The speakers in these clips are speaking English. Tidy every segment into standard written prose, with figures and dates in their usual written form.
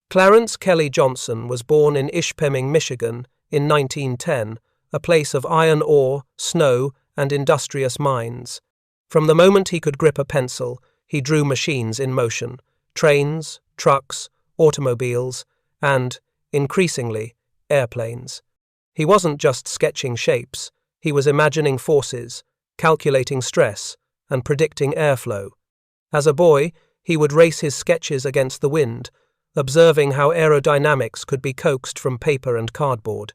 Clarence Kelly Johnson was born in Ishpeming, Michigan, in 1910, a place of iron ore, snow, and industrious mines. From the moment he could grip a pencil, he drew machines in motion: trains, trucks, automobiles, and, increasingly, airplanes. He wasn't just sketching shapes, he was imagining forces, calculating stress, and predicting airflow. As a boy, he would race his sketches against the wind, observing how aerodynamics could be coaxed from paper and cardboard.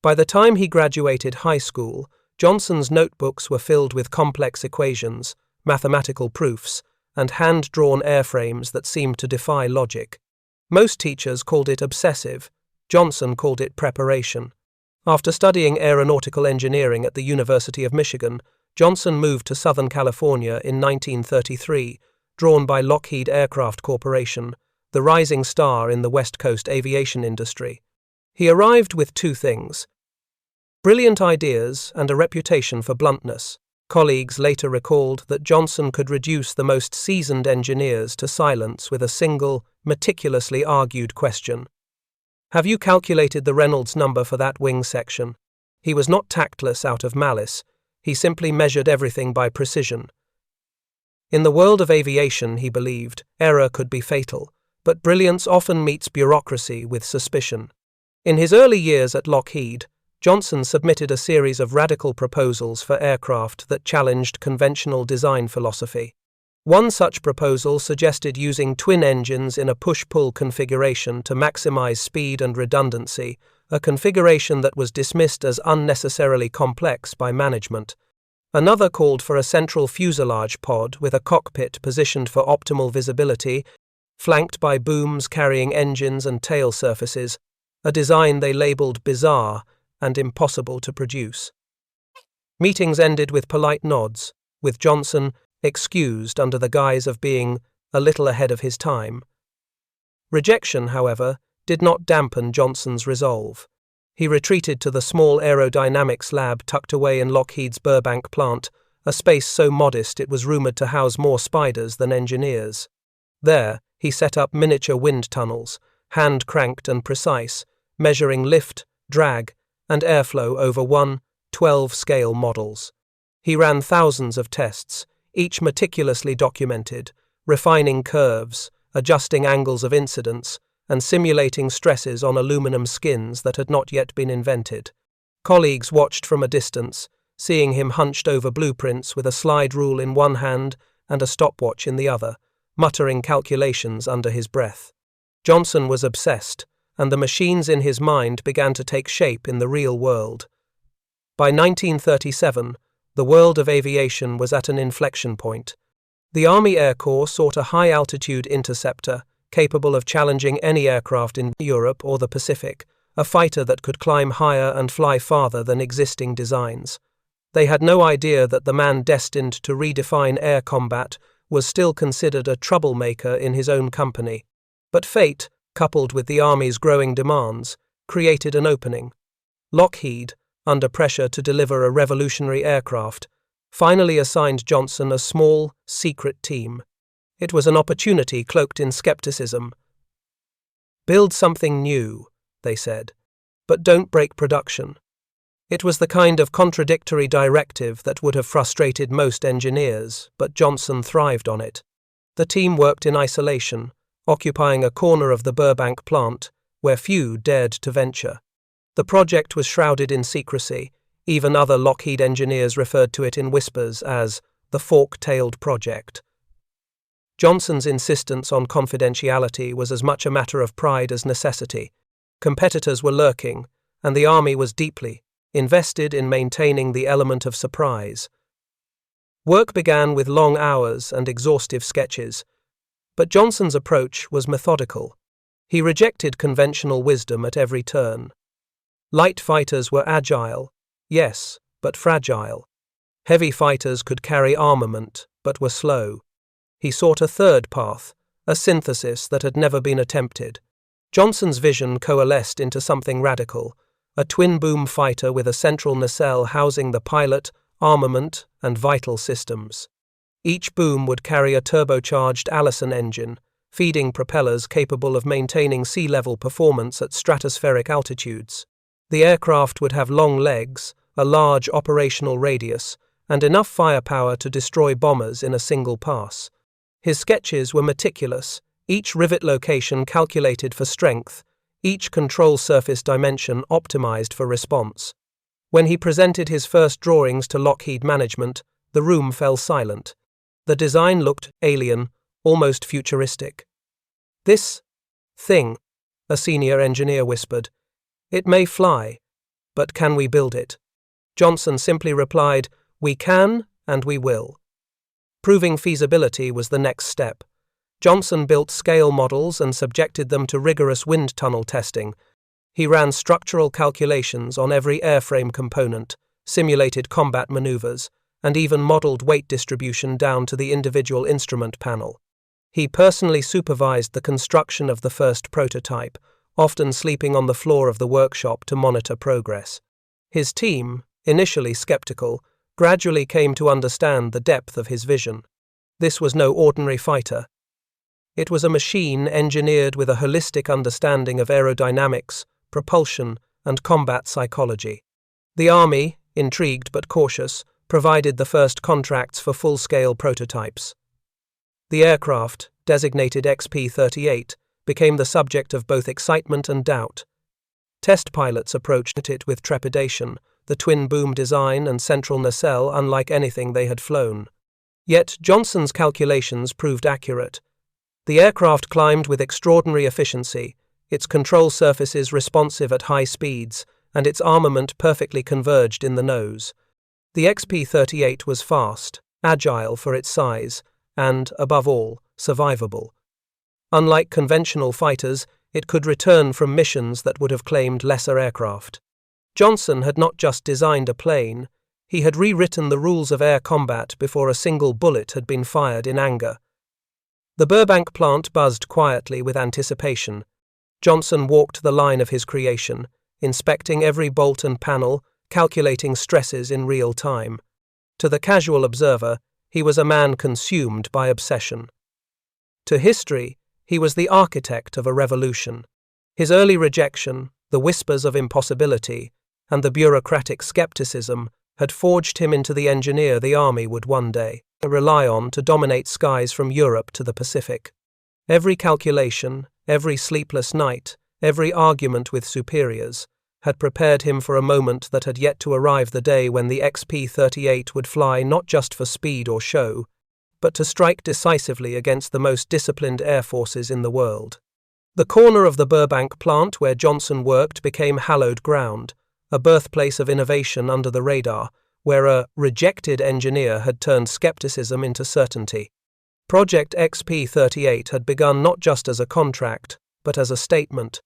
By the time he graduated high school, Johnson's notebooks were filled with complex equations, mathematical proofs, and hand-drawn airframes that seemed to defy logic. Most teachers called it obsessive. Johnson called it preparation. After studying aeronautical engineering at the University of Michigan, Johnson moved to Southern California in 1933, drawn by Lockheed Aircraft Corporation, the rising star in the West Coast aviation industry. He arrived with two things: brilliant ideas and a reputation for bluntness. Colleagues later recalled that Johnson could reduce the most seasoned engineers to silence with a single, meticulously argued question. "Have you calculated the Reynolds number for that wing section?" He was not tactless out of malice. He simply measured everything by precision. In the world of aviation, he believed, error could be fatal, but brilliance often meets bureaucracy with suspicion. In his early years at Lockheed, Johnson submitted a series of radical proposals for aircraft that challenged conventional design philosophy. One such proposal suggested using twin engines in a push-pull configuration to maximize speed and redundancy, a configuration that was dismissed as unnecessarily complex by management. Another called for a central fuselage pod with a cockpit positioned for optimal visibility, flanked by booms carrying engines and tail surfaces, a design they labeled bizarre and impossible to produce. Meetings ended with polite nods, with Johnson excused under the guise of being a little ahead of his time. Rejection, however, did not dampen Johnson's resolve. He retreated to the small aerodynamics lab tucked away in Lockheed's Burbank plant, a space so modest it was rumored to house more spiders than engineers. There, he set up miniature wind tunnels, hand-cranked and precise, measuring lift, drag, and airflow over 1/12 scale models. He ran thousands of tests, each meticulously documented, refining curves, adjusting angles of incidence, and simulating stresses on aluminum skins that had not yet been invented. Colleagues watched from a distance, seeing him hunched over blueprints with a slide rule in one hand and a stopwatch in the other, muttering calculations under his breath. Johnson was obsessed, and the machines in his mind began to take shape in the real world. By 1937, the world of aviation was at an inflection point. The Army Air Corps sought a high-altitude interceptor, capable of challenging any aircraft in Europe or the Pacific, a fighter that could climb higher and fly farther than existing designs. They had no idea that the man destined to redefine air combat was still considered a troublemaker in his own company. But fate, coupled with the Army's growing demands, created an opening. Lockheed, under pressure to deliver a revolutionary aircraft, finally assigned Johnson a small, secret team. It was an opportunity cloaked in skepticism. "Build something new," they said, "but don't break production." It was the kind of contradictory directive that would have frustrated most engineers, but Johnson thrived on it. The team worked in isolation, occupying a corner of the Burbank plant where few dared to venture. The project was shrouded in secrecy. Even other Lockheed engineers referred to it in whispers as the fork-tailed project. Johnson's insistence on confidentiality was as much a matter of pride as necessity. Competitors were lurking, and the Army was deeply invested in maintaining the element of surprise. Work began with long hours and exhaustive sketches, but Johnson's approach was methodical. He rejected conventional wisdom at every turn. Light fighters were agile, yes, but fragile. Heavy fighters could carry armament, but were slow. He sought a third path, a synthesis that had never been attempted. Johnson's vision coalesced into something radical, a twin-boom fighter with a central nacelle housing the pilot, armament, and vital systems. Each boom would carry a turbocharged Allison engine, feeding propellers capable of maintaining sea-level performance at stratospheric altitudes. The aircraft would have long legs, a large operational radius, and enough firepower to destroy bombers in a single pass. His sketches were meticulous, each rivet location calculated for strength, each control surface dimension optimized for response. When he presented his first drawings to Lockheed management, the room fell silent. The design looked alien, almost futuristic. "This thing," a senior engineer whispered, "it may fly, but can we build it?" Johnson simply replied, "We can and we will." Proving feasibility was the next step. Johnson built scale models and subjected them to rigorous wind tunnel testing. He ran structural calculations on every airframe component, simulated combat maneuvers, and even modeled weight distribution down to the individual instrument panel. He personally supervised the construction of the first prototype, often sleeping on the floor of the workshop to monitor progress. His team, initially skeptical, gradually came to understand the depth of his vision. This was no ordinary fighter. It was a machine engineered with a holistic understanding of aerodynamics, propulsion, and combat psychology. The Army, intrigued but cautious, provided the first contracts for full-scale prototypes. The aircraft, designated XP-38, became the subject of both excitement and doubt. Test pilots approached it with trepidation, the twin-boom design and central nacelle unlike anything they had flown. Yet Johnson's calculations proved accurate. The aircraft climbed with extraordinary efficiency, its control surfaces responsive at high speeds, and its armament perfectly converged in the nose. The XP-38 was fast, agile for its size, and, above all, survivable. Unlike conventional fighters, it could return from missions that would have claimed lesser aircraft. Johnson had not just designed a plane, he had rewritten the rules of air combat before a single bullet had been fired in anger. The Burbank plant buzzed quietly with anticipation. Johnson walked the line of his creation, inspecting every bolt and panel, calculating stresses in real time. To the casual observer, he was a man consumed by obsession. To history, he was the architect of a revolution. His early rejection, the whispers of impossibility, and the bureaucratic skepticism had forged him into the engineer the Army would one day rely on to dominate skies from Europe to the Pacific. Every calculation, every sleepless night, every argument with superiors had prepared him for a moment that had yet to arrive, the day when the XP-38 would fly not just for speed or show, but to strike decisively against the most disciplined air forces in the world. The corner of the Burbank plant where Johnson worked became hallowed ground, a birthplace of innovation under the radar, where a rejected engineer had turned skepticism into certainty. Project XP-38 had begun not just as a contract, but as a statement.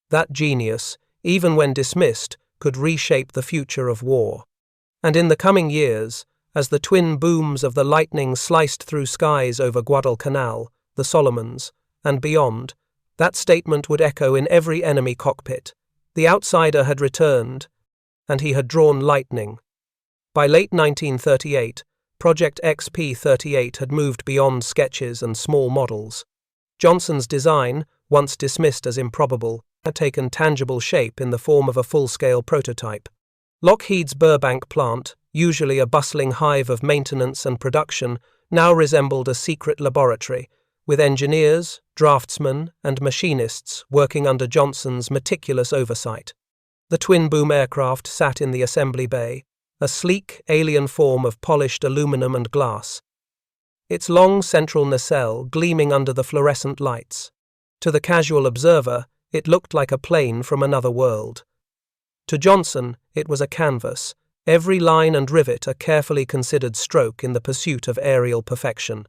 That genius, even when dismissed, could reshape the future of war. And in the coming years, as the twin booms of the lightning sliced through skies over Guadalcanal, the Solomons, and beyond, that statement would echo in every enemy cockpit. The outsider had returned, and he had drawn lightning. By late 1938, Project XP-38 had moved beyond sketches and small models. Johnson's design, once dismissed as improbable, had taken tangible shape in the form of a full-scale prototype. Lockheed's Burbank plant, usually a bustling hive of maintenance and production, now resembled a secret laboratory, with engineers, draftsmen, and machinists working under Johnson's meticulous oversight. The twin-boom aircraft sat in the assembly bay, a sleek, alien form of polished aluminum and glass, its long central nacelle gleaming under the fluorescent lights. To the casual observer, it looked like a plane from another world. To Johnson, it was a canvas, every line and rivet a carefully considered stroke in the pursuit of aerial perfection.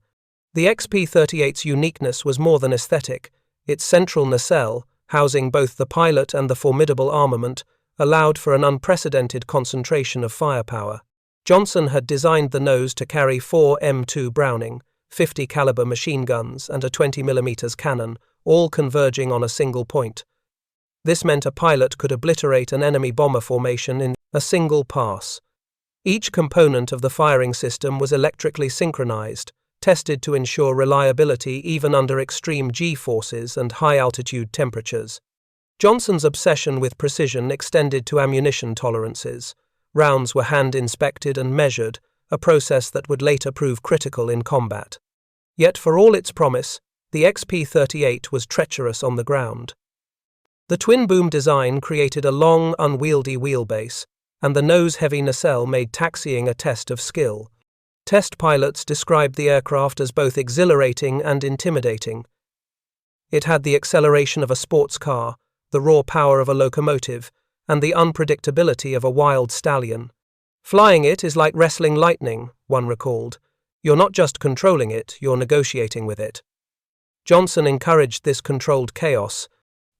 The XP-38's uniqueness was more than aesthetic. Its central nacelle, housing both the pilot and the formidable armament, allowed for an unprecedented concentration of firepower. Johnson had designed the nose to carry 4 M2 Browning, 50 caliber machine guns, and a 20mm cannon, all converging on a single point. This meant a pilot could obliterate an enemy bomber formation in a single pass. Each component of the firing system was electrically synchronized, tested to ensure reliability even under extreme G-forces and high-altitude temperatures. Johnson's obsession with precision extended to ammunition tolerances. Rounds were hand-inspected and measured, a process that would later prove critical in combat. Yet for all its promise, the XP-38 was treacherous on the ground. The twin-boom design created a long, unwieldy wheelbase, and the nose-heavy nacelle made taxiing a test of skill. Test pilots described the aircraft as both exhilarating and intimidating. It had the acceleration of a sports car, the raw power of a locomotive, and the unpredictability of a wild stallion. Flying it is like wrestling lightning, one recalled. You're not just controlling it, you're negotiating with it. Johnson encouraged this controlled chaos,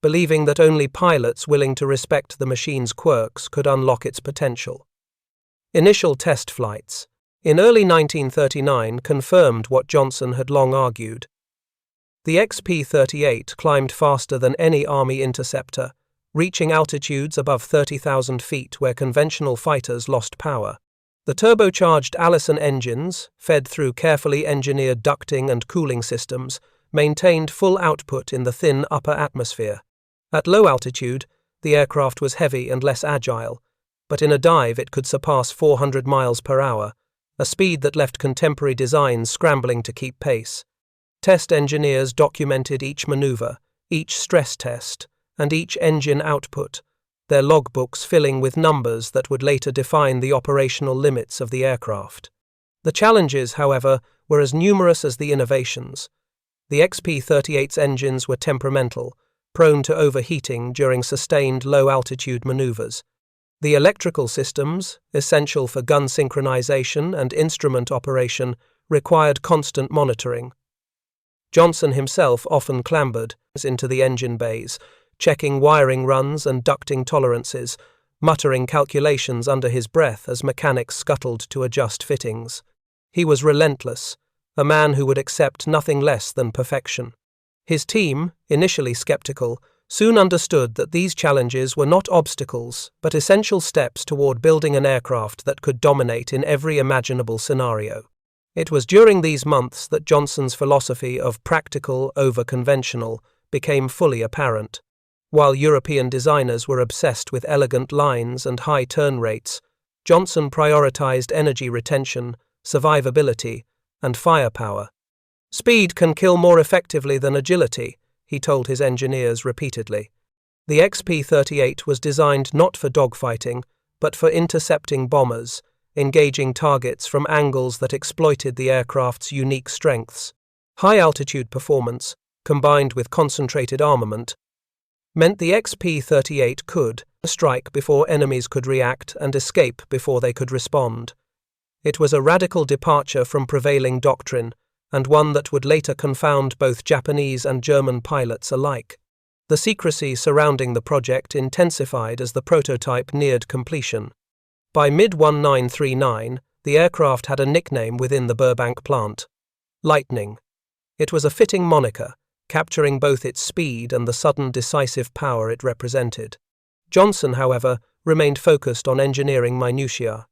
believing that only pilots willing to respect the machine's quirks could unlock its potential. Initial test flights, in early 1939, confirmed what Johnson had long argued. The XP-38 climbed faster than any Army interceptor, reaching altitudes above 30,000 feet where conventional fighters lost power. The turbocharged Allison engines, fed through carefully engineered ducting and cooling systems, maintained full output in the thin upper atmosphere. At low altitude, the aircraft was heavy and less agile, but in a dive it could surpass 400 miles per hour, a speed that left contemporary designs scrambling to keep pace. Test engineers documented each maneuver, each stress test, and each engine output, their logbooks filling with numbers that would later define the operational limits of the aircraft. The challenges, however, were as numerous as the innovations. The XP-38's engines were temperamental, prone to overheating during sustained low-altitude maneuvers. The electrical systems, essential for gun synchronization and instrument operation, required constant monitoring. Johnson himself often clambered into the engine bays, checking wiring runs and ducting tolerances, muttering calculations under his breath as mechanics scuttled to adjust fittings. He was relentless, a man who would accept nothing less than perfection. His team, initially skeptical, soon understood that these challenges were not obstacles, but essential steps toward building an aircraft that could dominate in every imaginable scenario. It was during these months that Johnson's philosophy of practical over conventional became fully apparent. While European designers were obsessed with elegant lines and high turn rates, Johnson prioritized energy retention, survivability, and firepower. "Speed can kill more effectively than agility," he told his engineers repeatedly. The XP-38 was designed not for dogfighting, but for intercepting bombers, engaging targets from angles that exploited the aircraft's unique strengths. High-altitude performance, combined with concentrated armament, meant the XP-38 could strike before enemies could react and escape before they could respond. It was a radical departure from prevailing doctrine, and one that would later confound both Japanese and German pilots alike. The secrecy surrounding the project intensified as the prototype neared completion. By mid-1939, the aircraft had a nickname within the Burbank plant: Lightning. It was a fitting moniker, capturing both its speed and the sudden decisive power it represented. Johnson, however, remained focused on engineering minutiae.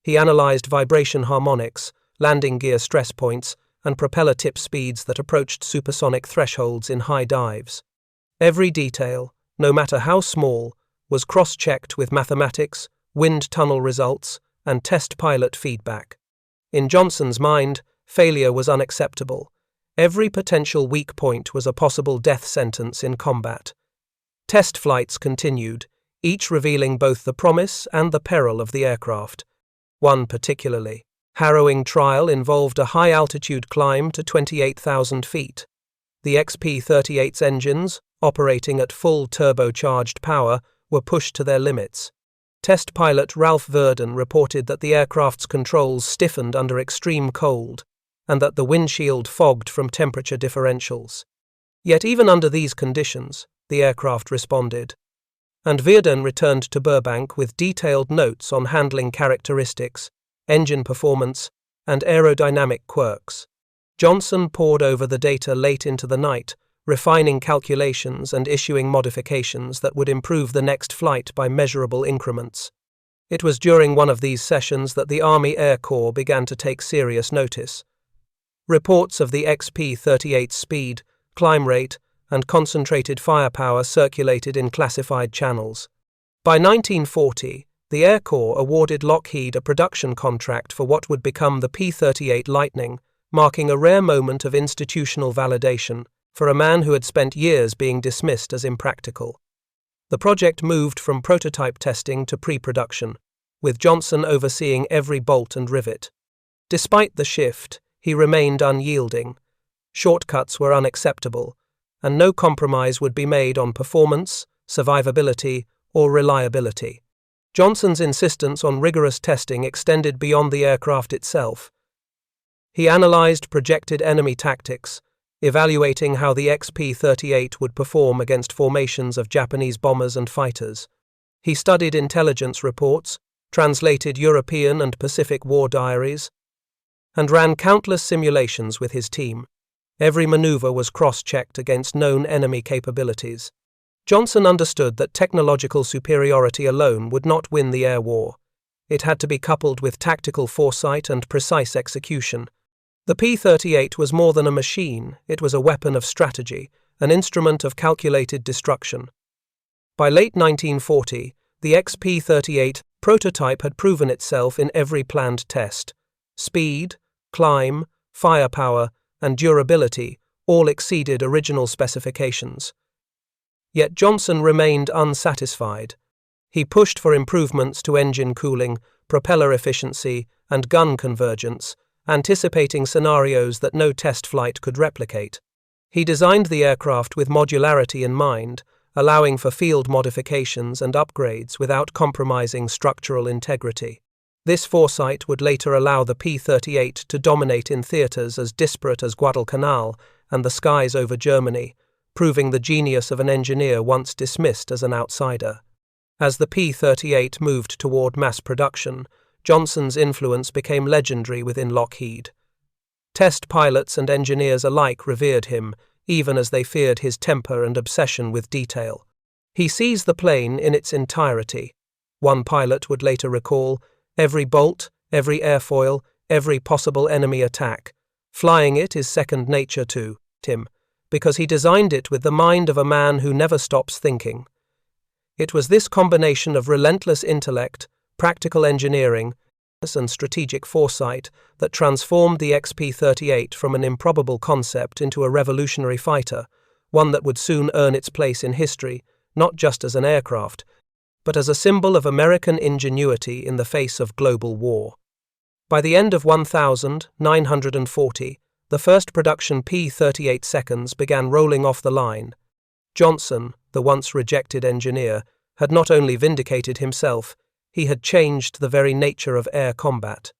He analyzed vibration harmonics, landing gear stress points, and propeller tip speeds that approached supersonic thresholds in high dives. Every detail, no matter how small, was cross-checked with mathematics, wind tunnel results, and test pilot feedback. In Johnson's mind, failure was unacceptable. Every potential weak point was a possible death sentence in combat. Test flights continued, each revealing both the promise and the peril of the aircraft. One particularly harrowing trial involved a high-altitude climb to 28,000 feet. The XP-38's engines, operating at full turbocharged power, were pushed to their limits. Test pilot Ralph Verdon reported that the aircraft's controls stiffened under extreme cold, and that the windshield fogged from temperature differentials. Yet even under these conditions, the aircraft responded. And Verdon returned to Burbank with detailed notes on handling characteristics, engine performance, and aerodynamic quirks. Johnson pored over the data late into the night, refining calculations and issuing modifications that would improve the next flight by measurable increments. It was during one of these sessions that the Army Air Corps began to take serious notice. Reports of the XP-38's speed, climb rate, and concentrated firepower circulated in classified channels. By 1940, the Air Corps awarded Lockheed a production contract for what would become the P-38 Lightning, marking a rare moment of institutional validation for a man who had spent years being dismissed as impractical. The project moved from prototype testing to pre-production, with Johnson overseeing every bolt and rivet. Despite the shift, he remained unyielding. Shortcuts were unacceptable, and no compromise would be made on performance, survivability, or reliability. Johnson's insistence on rigorous testing extended beyond the aircraft itself. He analyzed projected enemy tactics, evaluating how the XP-38 would perform against formations of Japanese bombers and fighters. He studied intelligence reports, translated European and Pacific war diaries, and ran countless simulations with his team. Every maneuver was cross-checked against known enemy capabilities. Johnson understood that technological superiority alone would not win the air war. It had to be coupled with tactical foresight and precise execution. The P-38 was more than a machine, it was a weapon of strategy, an instrument of calculated destruction. By late 1940, the XP-38 prototype had proven itself in every planned test. Speed, climb, firepower, and durability all exceeded original specifications. Yet Johnson remained unsatisfied. He pushed for improvements to engine cooling, propeller efficiency, and gun convergence, anticipating scenarios that no test flight could replicate. He designed the aircraft with modularity in mind, allowing for field modifications and upgrades without compromising structural integrity. This foresight would later allow the P-38 to dominate in theaters as disparate as Guadalcanal and the skies over Germany, proving the genius of an engineer once dismissed as an outsider. As the P-38 moved toward mass production, Johnson's influence became legendary within Lockheed. Test pilots and engineers alike revered him, even as they feared his temper and obsession with detail. He sees the plane in its entirety. One pilot would later recall, every bolt, every airfoil, every possible enemy attack. Flying it is second nature to him, because he designed it with the mind of a man who never stops thinking. It was this combination of relentless intellect, practical engineering, and strategic foresight that transformed the XP-38 from an improbable concept into a revolutionary fighter, one that would soon earn its place in history, not just as an aircraft, but as a symbol of American ingenuity in the face of global war. By the end of 1940, the first production P-38 seconds began rolling off the line. Johnson, the once rejected engineer, had not only vindicated himself, he had changed the very nature of air combat.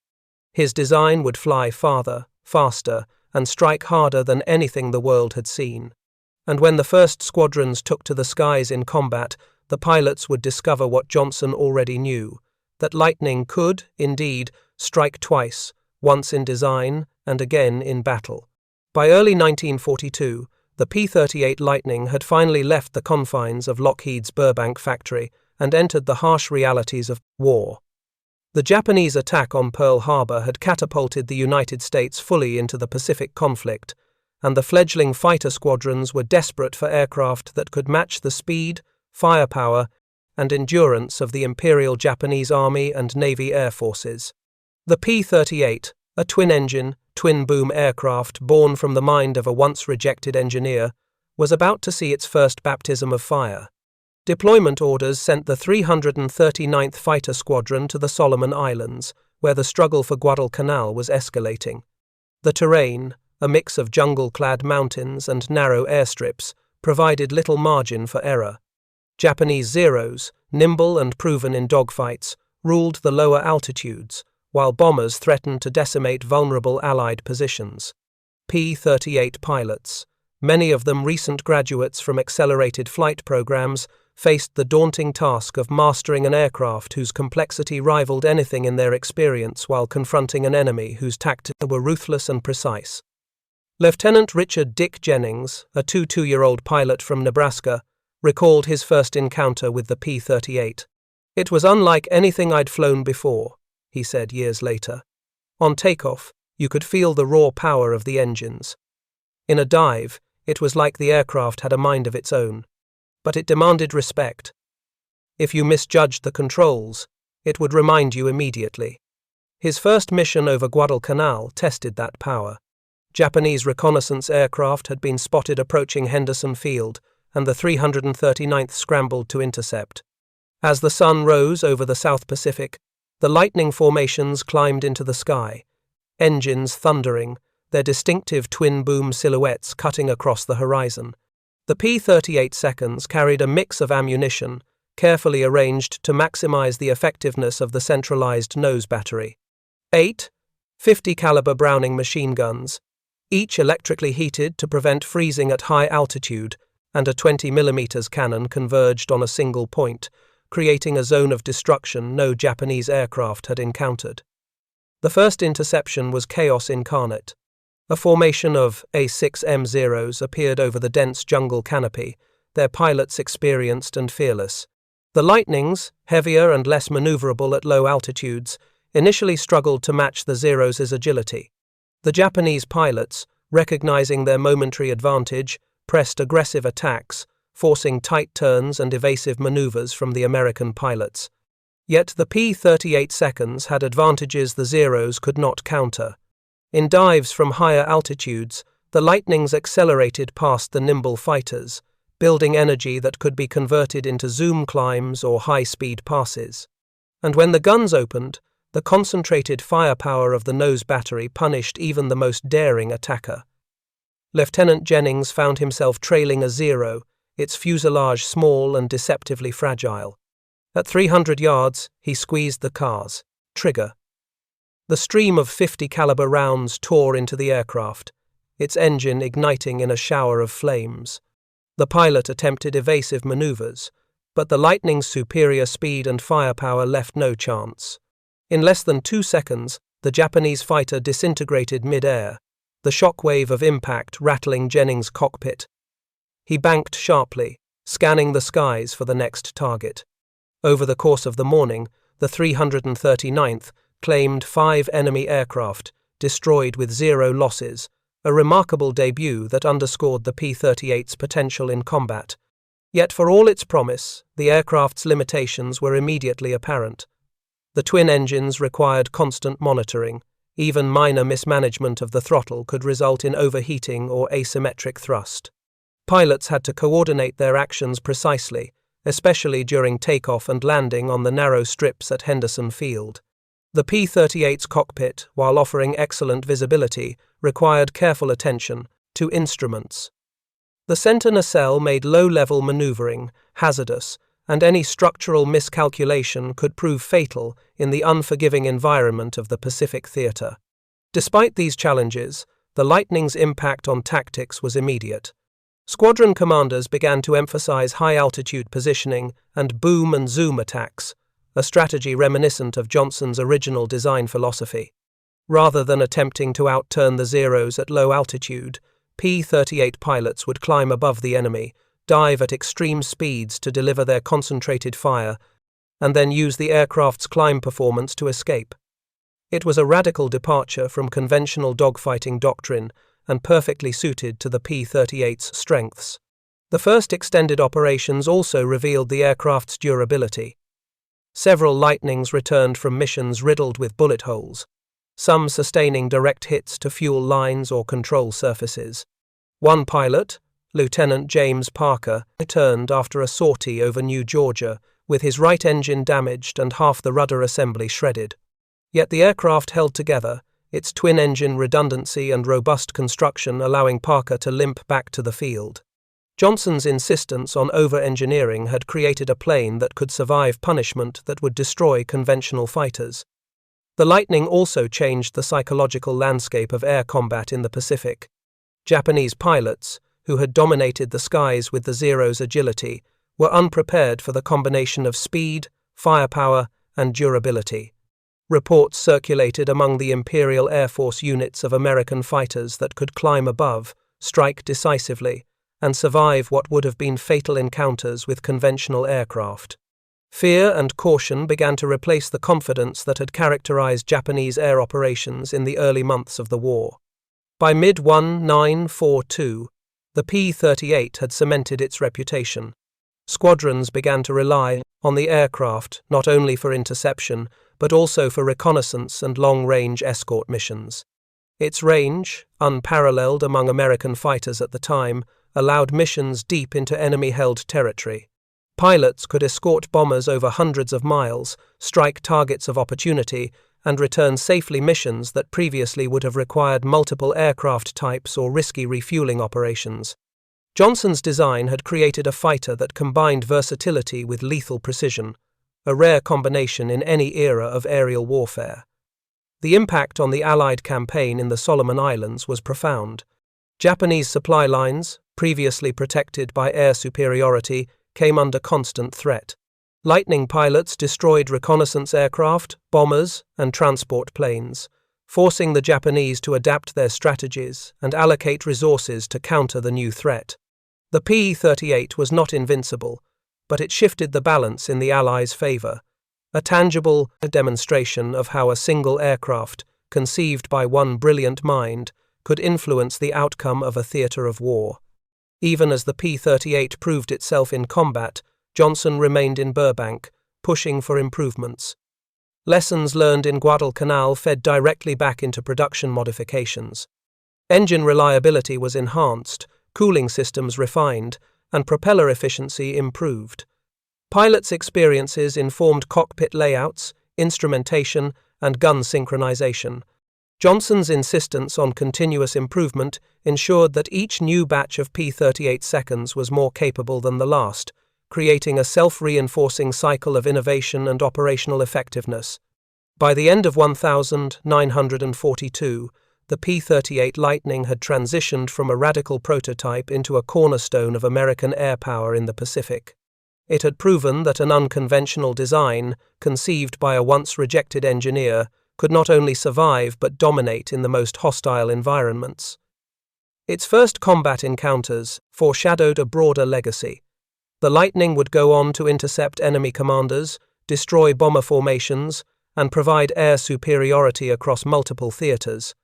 His design would fly farther, faster, and strike harder than anything the world had seen. And when the first squadrons took to the skies in combat, the pilots would discover what Johnson already knew, that lightning could, indeed, strike twice, once in design and again in battle. By early 1942, the P-38 Lightning had finally left the confines of Lockheed's Burbank factory and entered the harsh realities of war. The Japanese attack on Pearl Harbor had catapulted the United States fully into the Pacific conflict, and the fledgling fighter squadrons were desperate for aircraft that could match the speed, firepower, and endurance of the Imperial Japanese Army and Navy Air Forces. The P-38, a twin-engine, twin-boom aircraft born from the mind of a once-rejected engineer, was about to see its first baptism of fire. Deployment orders sent the 339th Fighter Squadron to the Solomon Islands, where the struggle for Guadalcanal was escalating. The terrain, a mix of jungle-clad mountains and narrow airstrips, provided little margin for error. Japanese Zeros, nimble and proven in dogfights, ruled the lower altitudes, while bombers threatened to decimate vulnerable Allied positions. P-38 pilots, many of them recent graduates from accelerated flight programs, faced the daunting task of mastering an aircraft whose complexity rivaled anything in their experience while confronting an enemy whose tactics were ruthless and precise. Lieutenant Richard Dick Jennings, a 22-year-old pilot from Nebraska, recalled his first encounter with the P-38. "It was unlike anything I'd flown before," he said years later. On takeoff, You could feel the raw power of the engines. In a dive, it was like the aircraft had a mind of its own. But it demanded respect. If you misjudged the controls, it would remind you immediately. His first mission over Guadalcanal tested that power. Japanese reconnaissance aircraft had been spotted approaching Henderson Field, and the 339th scrambled to intercept. As the sun rose over the South Pacific, the lightning formations climbed into the sky, engines thundering, their distinctive twin-boom silhouettes cutting across the horizon. The P-38 seconds carried a mix of ammunition, carefully arranged to maximize the effectiveness of the centralized nose battery. 8 50-caliber Browning machine guns, each electrically heated to prevent freezing at high altitude, and a 20mm cannon converged on a single point, creating a zone of destruction no Japanese aircraft had encountered. The first interception was chaos incarnate. A formation of A6M0s appeared over the dense jungle canopy, their pilots experienced and fearless. The Lightnings, heavier and less maneuverable at low altitudes, initially struggled to match the Zeros' agility. The Japanese pilots, recognizing their momentary advantage, pressed aggressive attacks, forcing tight turns and evasive maneuvers from the American pilots. Yet the P-38 seconds had advantages the Zeros could not counter. In dives from higher altitudes, the Lightnings accelerated past the nimble fighters, building energy that could be converted into zoom climbs or high-speed passes. And when the guns opened, the concentrated firepower of the nose battery punished even the most daring attacker. Lieutenant Jennings found himself trailing a Zero, its fuselage small and deceptively fragile. At 300 yards, he squeezed the car's trigger. The stream of 50-caliber rounds tore into the aircraft, its engine igniting in a shower of flames. The pilot attempted evasive maneuvers, but the Lightning's superior speed and firepower left no chance. In less than 2 seconds, the Japanese fighter disintegrated mid-air, the shockwave of impact rattling Jennings' cockpit. He banked sharply, scanning the skies for the next target. Over the course of the morning, the 339th claimed 5 enemy aircraft, destroyed with 0 losses, a remarkable debut that underscored the P-38's potential in combat. Yet for all its promise, the aircraft's limitations were immediately apparent. The twin engines required constant monitoring. Even minor mismanagement of the throttle could result in overheating or asymmetric thrust. Pilots had to coordinate their actions precisely, especially during takeoff and landing on the narrow strips at Henderson Field. The P-38's cockpit, while offering excellent visibility, required careful attention to instruments. The center nacelle made low-level maneuvering hazardous, and any structural miscalculation could prove fatal in the unforgiving environment of the Pacific Theater. Despite these challenges, the Lightning's impact on tactics was immediate. Squadron commanders began to emphasize high-altitude positioning and boom and zoom attacks, a strategy reminiscent of Johnson's original design philosophy. Rather than attempting to outturn the Zeros at low altitude, P-38 pilots would climb above the enemy, dive at extreme speeds to deliver their concentrated fire, and then use the aircraft's climb performance to escape. It was a radical departure from conventional dogfighting doctrine and perfectly suited to the P-38's strengths. The first extended operations also revealed the aircraft's durability. Several Lightnings returned from missions riddled with bullet holes, some sustaining direct hits to fuel lines or control surfaces. One pilot, Lieutenant James Parker, returned after a sortie over New Georgia, with his right engine damaged and half the rudder assembly shredded. Yet the aircraft held together, its twin-engine redundancy and robust construction allowing Parker to limp back to the field. Johnson's insistence on over-engineering had created a plane that could survive punishment that would destroy conventional fighters. The Lightning also changed the psychological landscape of air combat in the Pacific. Japanese pilots, who had dominated the skies with the Zero's agility, were unprepared for the combination of speed, firepower, and durability. Reports circulated among the Imperial Air Force units of American fighters that could climb above, strike decisively, and survive what would have been fatal encounters with conventional aircraft. Fear and caution began to replace the confidence that had characterized Japanese air operations in the early months of the war. By mid-1942, the P-38 had cemented its reputation. Squadrons began to rely on the aircraft not only for interception, but also for reconnaissance and long-range escort missions. Its range, unparalleled among American fighters at the time, allowed missions deep into enemy-held territory. Pilots could escort bombers over hundreds of miles, strike targets of opportunity, and return safely missions that previously would have required multiple aircraft types or risky refueling operations. Johnson's design had created a fighter that combined versatility with lethal precision, a rare combination in any era of aerial warfare. The impact on the Allied campaign in the Solomon Islands was profound. Japanese supply lines, previously protected by air superiority, came under constant threat. Lightning pilots destroyed reconnaissance aircraft, bombers, and transport planes, forcing the Japanese to adapt their strategies and allocate resources to counter the new threat. The P-38 was not invincible, but it shifted the balance in the Allies' favor, a tangible demonstration of how a single aircraft, conceived by one brilliant mind, could influence the outcome of a theater of war. Even as the P-38 proved itself in combat, Johnson remained in Burbank, pushing for improvements. Lessons learned in Guadalcanal fed directly back into production modifications. Engine reliability was enhanced, cooling systems refined, and propeller efficiency improved. Pilots' experiences informed cockpit layouts, instrumentation, and gun synchronization. Johnson's insistence on continuous improvement ensured that each new batch of P-38 seconds was more capable than the last, creating a self-reinforcing cycle of innovation and operational effectiveness. By the end of 1942, the P-38 Lightning had transitioned from a radical prototype into a cornerstone of American air power in the Pacific. It had proven that an unconventional design, conceived by a once-rejected engineer, could not only survive but dominate in the most hostile environments. Its first combat encounters foreshadowed a broader legacy. The Lightning would go on to intercept enemy commanders, destroy bomber formations, and provide air superiority across multiple theaters.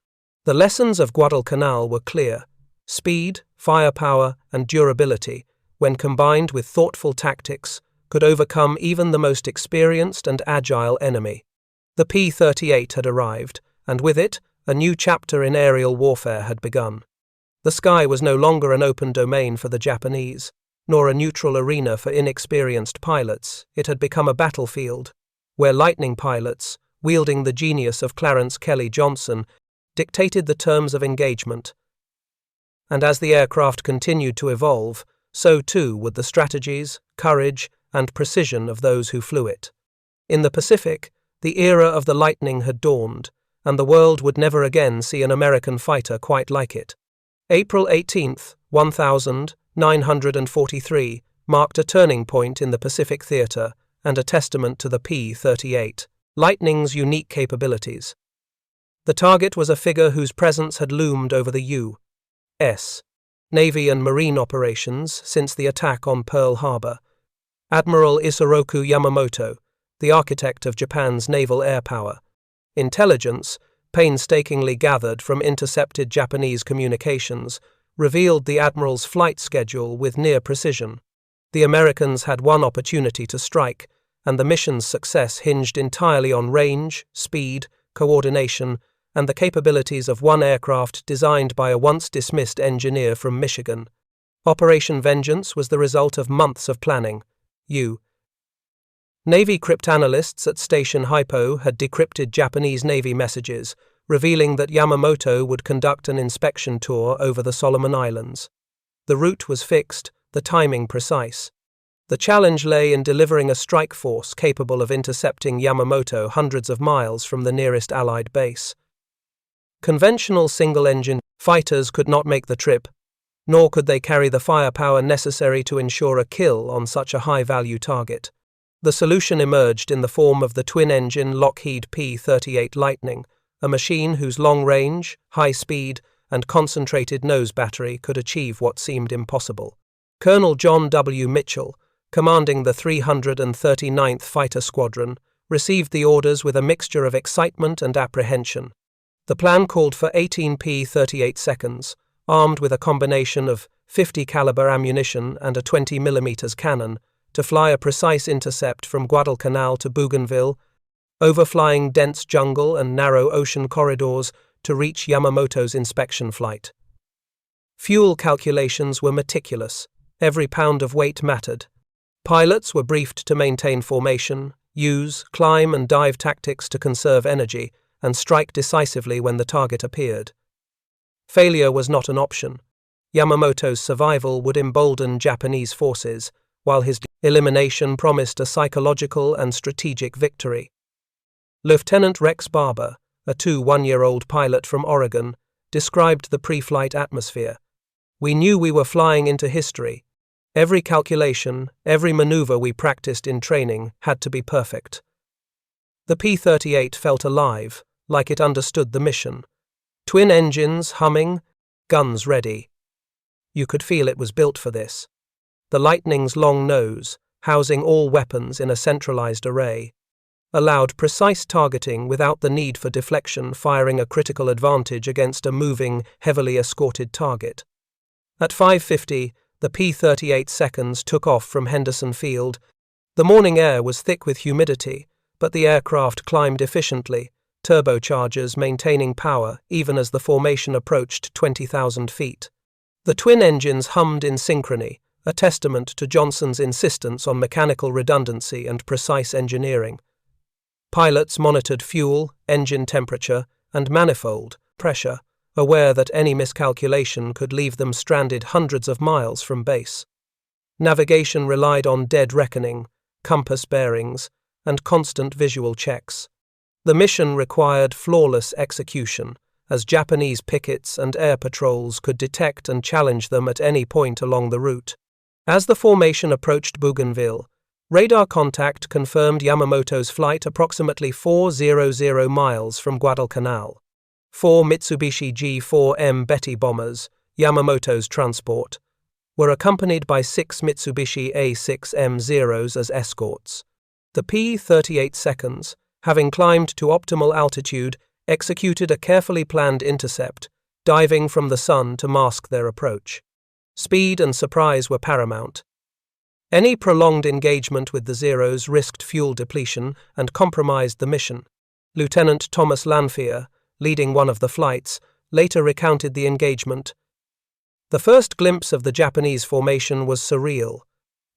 The lessons of Guadalcanal were clear. Speed, firepower, and durability, when combined with thoughtful tactics, could overcome even the most experienced and agile enemy. The P-38 had arrived, and with it, a new chapter in aerial warfare had begun. The sky was no longer an open domain for the Japanese, nor a neutral arena for inexperienced pilots. It had become a battlefield, where Lightning pilots, wielding the genius of Clarence Kelly Johnson, dictated the terms of engagement. And as the aircraft continued to evolve, so too would the strategies, courage, and precision of those who flew it. In the Pacific, the era of the Lightning had dawned, and the world would never again see an American fighter quite like it. April 18, 1943, marked a turning point in the Pacific theater and a testament to the P-38 Lightning's unique capabilities. The target was a figure whose presence had loomed over the U.S. Navy and Marine operations since the attack on Pearl Harbor. Admiral Yamamoto, the architect of Japan's naval air power. Intelligence, painstakingly gathered from intercepted Japanese communications, revealed the admiral's flight schedule with near precision. The Americans had one opportunity to strike, and the mission's success hinged entirely on range, speed, coordination, and the capabilities of one aircraft designed by a once-dismissed engineer from Michigan. Operation Vengeance was the result of months of planning. Navy cryptanalysts at Station Hypo had decrypted Japanese Navy messages, revealing that Yamamoto would conduct an inspection tour over the Solomon Islands. The route was fixed, the timing precise. The challenge lay in delivering a strike force capable of intercepting Yamamoto hundreds of miles from the nearest Allied base. Conventional single-engine fighters could not make the trip, nor could they carry the firepower necessary to ensure a kill on such a high-value target. The solution emerged in the form of the twin-engine Lockheed P-38 Lightning, a machine whose long range, high speed, and concentrated nose battery could achieve what seemed impossible. Colonel John W. Mitchell, commanding the 339th Fighter Squadron, received the orders with a mixture of excitement and apprehension. The plan called for 18 P-38 seconds, armed with a combination of 50 caliber ammunition and a 20 mm cannon, to fly a precise intercept from Guadalcanal to Bougainville, overflying dense jungle and narrow ocean corridors to reach Yamamoto's inspection flight. Fuel calculations were meticulous. Every pound of weight mattered. Pilots were briefed to maintain formation, use climb and dive tactics to conserve energy, and strike decisively when the target appeared. Failure was not an option. Yamamoto's survival would embolden Japanese forces, while his elimination promised a psychological and strategic victory. Lieutenant Rex Barber, a 21-year-old pilot from Oregon, described the pre-flight atmosphere. "We knew we were flying into history. Every calculation, every maneuver we practiced in training had to be perfect." The P-38 felt alive, like it understood the mission. Twin engines humming, guns ready. You could feel it was built for this. The Lightning's long nose, housing all weapons in a centralized array, allowed precise targeting without the need for deflection, firing a critical advantage against a moving, heavily escorted target. At 5:50, the P-38 seconds took off from Henderson Field. The morning air was thick with humidity, but the aircraft climbed efficiently, turbochargers maintaining power even as the formation approached 20,000 feet. The twin engines hummed in synchrony, a testament to Johnson's insistence on mechanical redundancy and precise engineering. Pilots monitored fuel, engine temperature, and manifold pressure, aware that any miscalculation could leave them stranded hundreds of miles from base. Navigation relied on dead reckoning, compass bearings, and constant visual checks. The mission required flawless execution, as Japanese pickets and air patrols could detect and challenge them at any point along the route. As the formation approached Bougainville, radar contact confirmed Yamamoto's flight approximately 400 miles from Guadalcanal. 4 Mitsubishi G4M Betty bombers, Yamamoto's transport, were accompanied by 6 Mitsubishi A6M0s as escorts. The P-38 seconds, having climbed to optimal altitude, executed a carefully planned intercept, diving from the sun to mask their approach. Speed and surprise were paramount. Any prolonged engagement with the Zeros risked fuel depletion and compromised the mission. Lieutenant Thomas Lanphier, leading one of the flights, later recounted the engagement. "The first glimpse of the Japanese formation was surreal.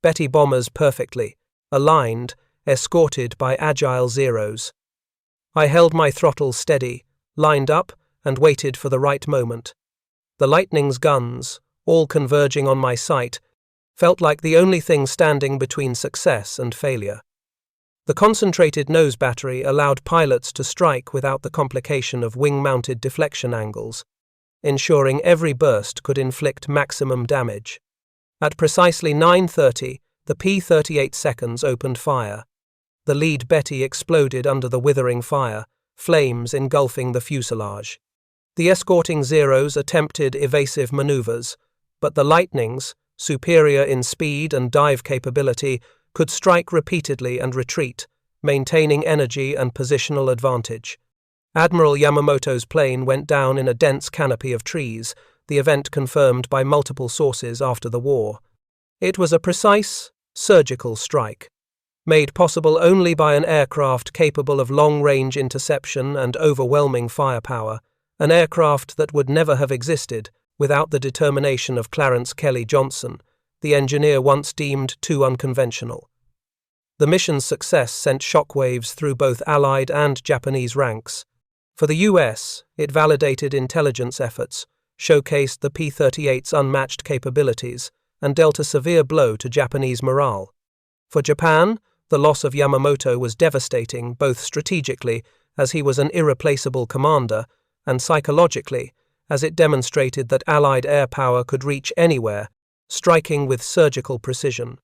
Betty bombers perfectly, aligned, escorted by agile Zeros. I held my throttle steady, lined up, and waited for the right moment. The Lightning's guns, all converging on my sight, felt like the only thing standing between success and failure. The concentrated nose battery allowed pilots to strike without the complication of wing-mounted deflection angles, ensuring every burst could inflict maximum damage. At precisely 9:30, the P-38 seconds opened fire. The lead Betty exploded under the withering fire, flames engulfing the fuselage. The escorting Zeros attempted evasive maneuvers, but the Lightnings, superior in speed and dive capability, could strike repeatedly and retreat, maintaining energy and positional advantage. Admiral Yamamoto's plane went down in a dense canopy of trees, the event confirmed by multiple sources after the war. It was a precise, surgical strike, made possible only by an aircraft capable of long-range interception and overwhelming firepower, an aircraft that would never have existed without the determination of Clarence Kelly Johnson, the engineer once deemed too unconventional. The mission's success sent shockwaves through both Allied and Japanese ranks. For the US, it validated intelligence efforts, showcased the P-38's unmatched capabilities, and dealt a severe blow to Japanese morale. For Japan, the loss of Yamamoto was devastating both strategically, as he was an irreplaceable commander, and psychologically, as it demonstrated that Allied air power could reach anywhere, striking with surgical precision.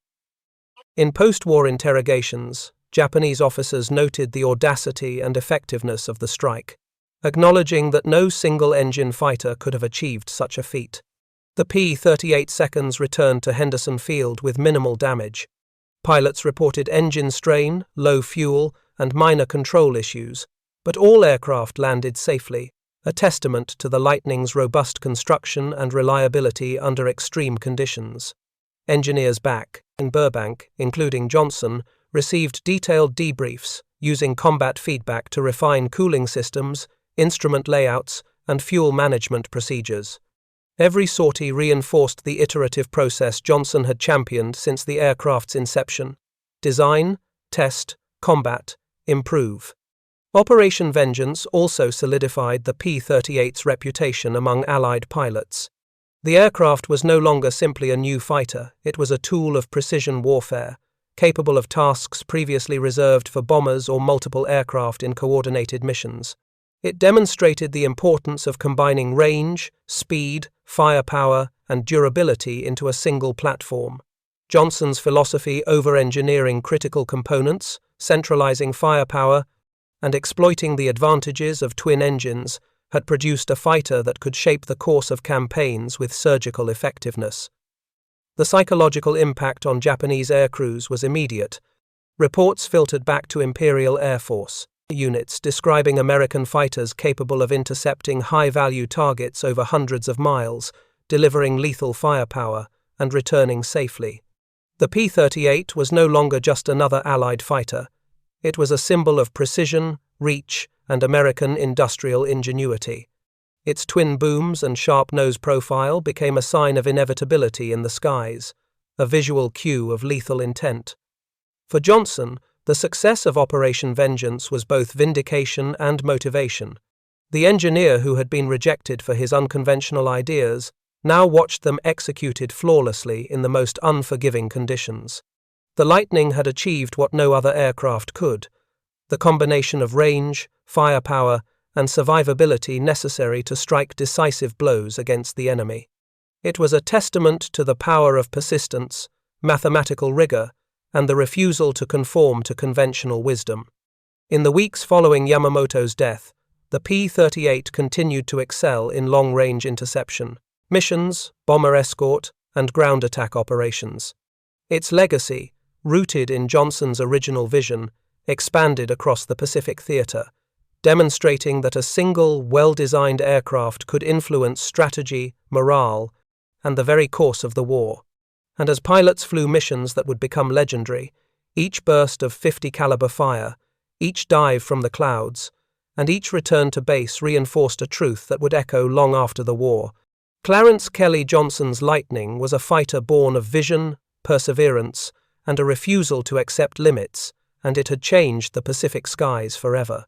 In post-war interrogations, Japanese officers noted the audacity and effectiveness of the strike, acknowledging that no single-engine fighter could have achieved such a feat. The P-38 seconds returned to Henderson Field with minimal damage. Pilots reported engine strain, low fuel, and minor control issues, but all aircraft landed safely, a testament to the Lightning's robust construction and reliability under extreme conditions. Engineers back in Burbank, including Johnson, received detailed debriefs using combat feedback to refine cooling systems, instrument layouts, and fuel management procedures. Every sortie reinforced the iterative process Johnson had championed since the aircraft's inception: design, test, combat, improve. Operation Vengeance also solidified the P-38's reputation among Allied pilots. The aircraft was no longer simply a new fighter, it was a tool of precision warfare, capable of tasks previously reserved for bombers or multiple aircraft in coordinated missions. It demonstrated the importance of combining range, speed, firepower, and durability into a single platform. Johnson's philosophy over-engineering critical components, centralizing firepower, and exploiting the advantages of twin engines had produced a fighter that could shape the course of campaigns with surgical effectiveness. The psychological impact on Japanese aircrews was immediate. Reports filtered back to Imperial Air Force units describing American fighters capable of intercepting high-value targets over hundreds of miles, delivering lethal firepower, and returning safely. The P-38 was no longer just another Allied fighter. It was a symbol of precision, reach, and American industrial ingenuity. Its twin booms and sharp nose profile became a sign of inevitability in the skies, a visual cue of lethal intent. For Johnson, the success of Operation Vengeance was both vindication and motivation. The engineer who had been rejected for his unconventional ideas now watched them executed flawlessly in the most unforgiving conditions. The Lightning had achieved what no other aircraft could: the combination of range, firepower, and survivability necessary to strike decisive blows against the enemy. It was a testament to the power of persistence, mathematical rigor, and the refusal to conform to conventional wisdom. In the weeks following Yamamoto's death, the P-38 continued to excel in long-range interception, missions, bomber escort, and ground attack operations. Its legacy, rooted in Johnson's original vision, expanded across the Pacific theater, demonstrating that a single, well-designed aircraft could influence strategy, morale, and the very course of the war. And as pilots flew missions that would become legendary, each burst of .50 caliber fire, each dive from the clouds, and each return to base reinforced a truth that would echo long after the war. Clarence Kelly Johnson's Lightning was a fighter born of vision, perseverance, and a refusal to accept limits, and it had changed the Pacific skies forever.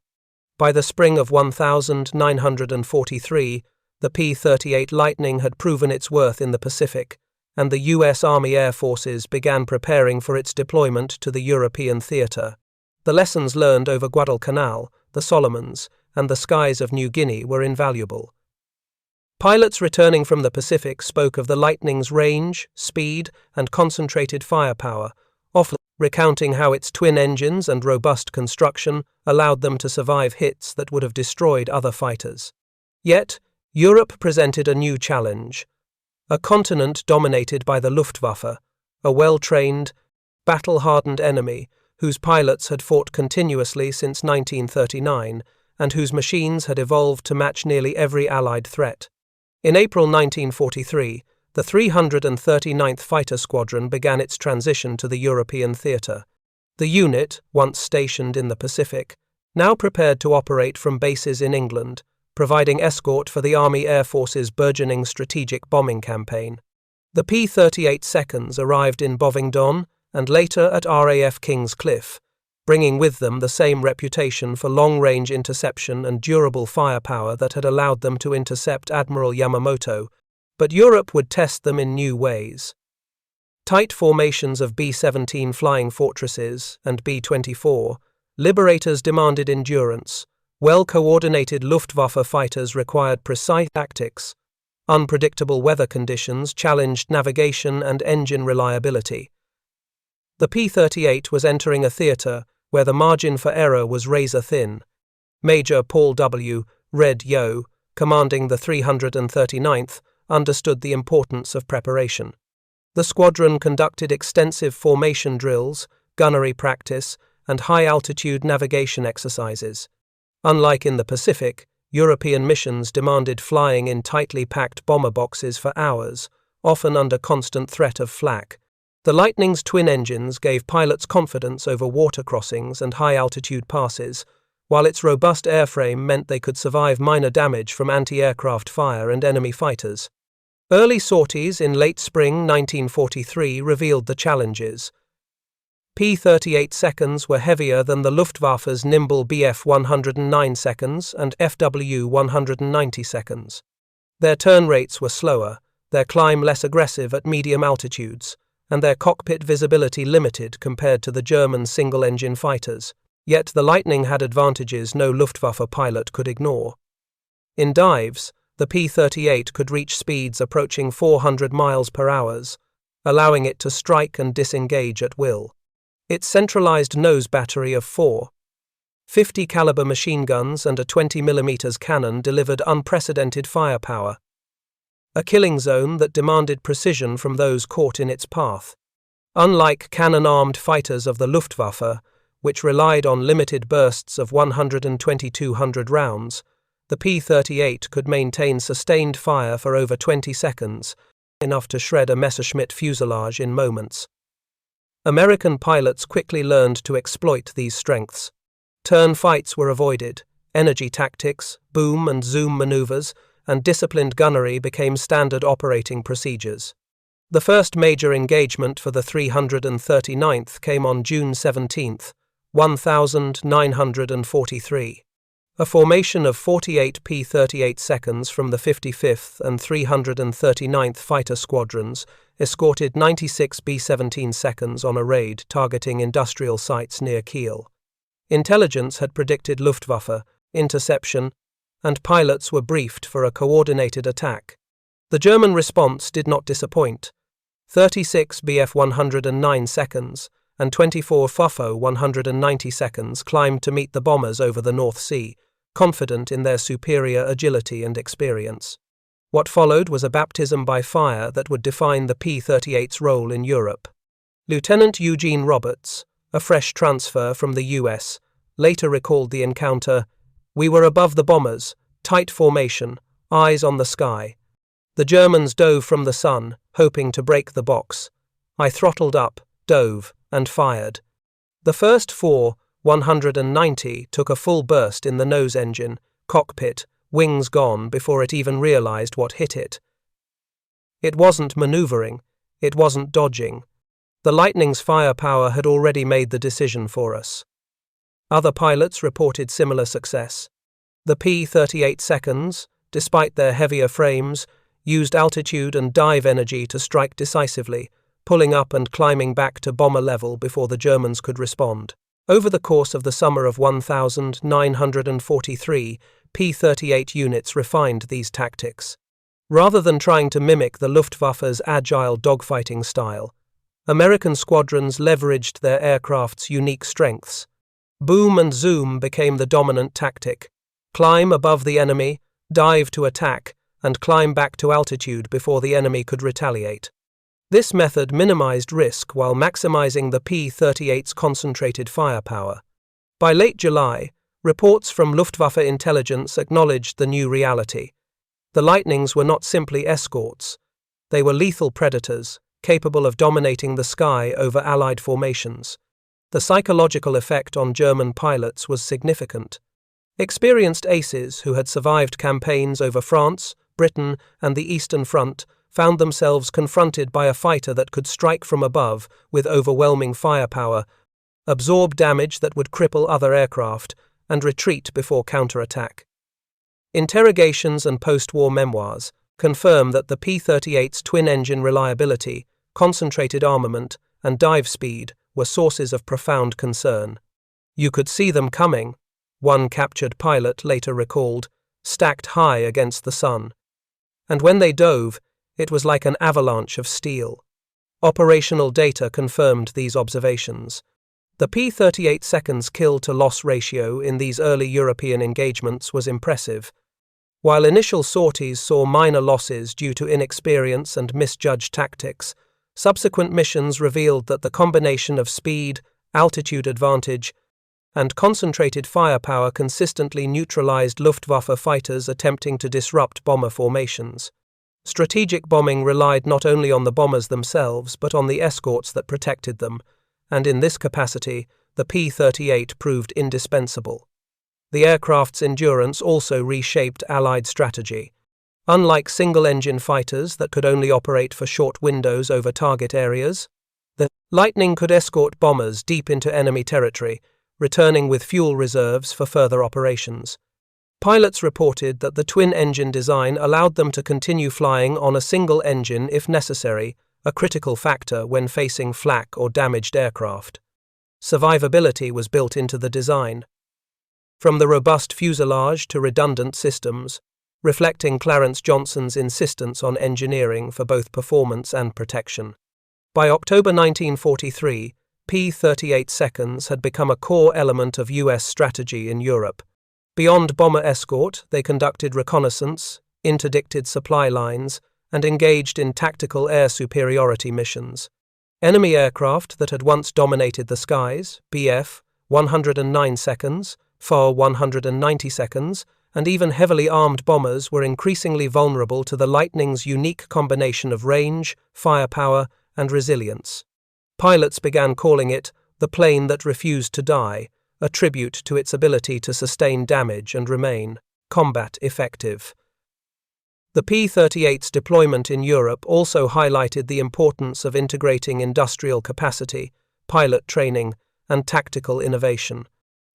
By the spring of 1943, the P-38 Lightning had proven its worth in the Pacific, and the U.S. Army Air Forces began preparing for its deployment to the European theater. The lessons learned over Guadalcanal, the Solomons, and the skies of New Guinea were invaluable. Pilots returning from the Pacific spoke of the Lightning's range, speed, and concentrated firepower, often recounting how its twin engines and robust construction allowed them to survive hits that would have destroyed other fighters. Yet, Europe presented a new challenge. A continent dominated by the Luftwaffe, a well-trained, battle-hardened enemy whose pilots had fought continuously since 1939 and whose machines had evolved to match nearly every Allied threat. In April 1943, the 339th Fighter Squadron began its transition to the European theater. The unit, once stationed in the Pacific, now prepared to operate from bases in England, providing escort for the Army Air Force's burgeoning strategic bombing campaign. The P-38 seconds arrived in Bovingdon and later at RAF King's Cliff, bringing with them the same reputation for long-range interception and durable firepower that had allowed them to intercept Admiral Yamamoto, but Europe would test them in new ways. Tight formations of B-17 flying fortresses and B-24, liberators demanded endurance. Well-coordinated Luftwaffe fighters required precise tactics. Unpredictable weather conditions challenged navigation and engine reliability. The P-38 was entering a theater where the margin for error was razor-thin. Major Paul W. Red Yo, commanding the 339th, understood the importance of preparation. The squadron conducted extensive formation drills, gunnery practice, and high-altitude navigation exercises. Unlike in the Pacific, European missions demanded flying in tightly packed bomber boxes for hours, often under constant threat of flak. The Lightning's twin engines gave pilots confidence over water crossings and high-altitude passes, while its robust airframe meant they could survive minor damage from anti-aircraft fire and enemy fighters. Early sorties in late spring 1943 revealed the challenges. P-38 seconds were heavier than the Luftwaffe's nimble Bf-109 seconds and FW-190 seconds. Their turn rates were slower, their climb less aggressive at medium altitudes, and their cockpit visibility limited compared to the German single-engine fighters. Yet the Lightning had advantages no Luftwaffe pilot could ignore. In dives, the P-38 could reach speeds approaching 400 miles per hour, allowing it to strike and disengage at will. Its centralized nose battery of 4 .50 caliber machine guns and a 20mm cannon delivered unprecedented firepower, a killing zone that demanded precision from those caught in its path. Unlike cannon-armed fighters of the Luftwaffe, which relied on limited bursts of 100 and 200 rounds, the P-38 could maintain sustained fire for over 20 seconds, enough to shred a Messerschmitt fuselage in moments. American pilots quickly learned to exploit these strengths. Turn fights were avoided, energy tactics, boom and zoom maneuvers, and disciplined gunnery became standard operating procedures. The first major engagement for the 339th came on June 17, 1943. A formation of 48 P-38 seconds from the 55th and 339th Fighter Squadrons escorted 96 B-17 seconds on a raid targeting industrial sites near Kiel. Intelligence had predicted Luftwaffe, interception, and pilots were briefed for a coordinated attack. The German response did not disappoint. 36 Bf-109 seconds and 24 FUFO-190 seconds climbed to meet the bombers over the North Sea, confident in their superior agility and experience. What followed was a baptism by fire that would define the P-38's role in Europe. Lieutenant Eugene Roberts, a fresh transfer from the US, later recalled the encounter. "We were above the bombers, tight formation, eyes on the sky. The Germans dove from the sun, hoping to break the box. I throttled up, dove, and fired. The first 4-190 took a full burst in the nose engine, cockpit, wings gone before it even realized what hit it. It wasn't maneuvering, it wasn't dodging. The Lightning's firepower had already made the decision for us." Other pilots reported similar success. The P-38 seconds, despite their heavier frames, used altitude and dive energy to strike decisively, pulling up and climbing back to bomber level before the Germans could respond. Over the course of the summer of 1943, P-38 units refined these tactics. Rather than trying to mimic the Luftwaffe's agile dogfighting style, American squadrons leveraged their aircraft's unique strengths. Boom and zoom became the dominant tactic. Climb above the enemy, dive to attack, and climb back to altitude before the enemy could retaliate. This method minimized risk while maximizing the P-38's concentrated firepower. By late July, reports from Luftwaffe intelligence acknowledged the new reality. The Lightnings were not simply escorts. They were lethal predators, capable of dominating the sky over Allied formations. The psychological effect on German pilots was significant. Experienced aces who had survived campaigns over France, Britain, and the Eastern Front found themselves confronted by a fighter that could strike from above with overwhelming firepower, absorb damage that would cripple other aircraft, and retreat before counterattack. Interrogations and post-war memoirs confirm that the P-38's twin-engine reliability, concentrated armament, and dive speed were sources of profound concern. "You could see them coming," one captured pilot later recalled, stacked high against the sun. And when they dove, it was like an avalanche of steel. Operational data confirmed these observations. The P-38 seconds kill-to-loss ratio in these early European engagements was impressive. While initial sorties saw minor losses due to inexperience and misjudged tactics, Subsequent missions revealed that the combination of speed, altitude advantage, and concentrated firepower consistently neutralized Luftwaffe fighters attempting to disrupt bomber formations. Strategic bombing relied not only on the bombers themselves but on the escorts that protected them, and in this capacity, the P-38 proved indispensable. The aircraft's endurance also reshaped Allied strategy. Unlike single-engine fighters that could only operate for short windows over target areas, the Lightning could escort bombers deep into enemy territory, returning with fuel reserves for further operations. Pilots reported that the twin-engine design allowed them to continue flying on a single engine if necessary, a critical factor when facing flak or damaged aircraft. Survivability was built into the design. From the robust fuselage to redundant systems, reflecting Clarence Johnson's insistence on engineering for both performance and protection. By October 1943, P-38 seconds had become a core element of U.S. strategy in Europe. Beyond bomber escort, they conducted reconnaissance, interdicted supply lines, and engaged in tactical air superiority missions. Enemy aircraft that had once dominated the skies, BF, 109 seconds, FAR 190 seconds, and even heavily armed bombers were increasingly vulnerable to the Lightning's unique combination of range, firepower, and resilience. Pilots began calling it the plane that refused to die, a tribute to its ability to sustain damage and remain combat effective. The P-38's deployment in Europe also highlighted the importance of integrating industrial capacity, pilot training, and tactical innovation.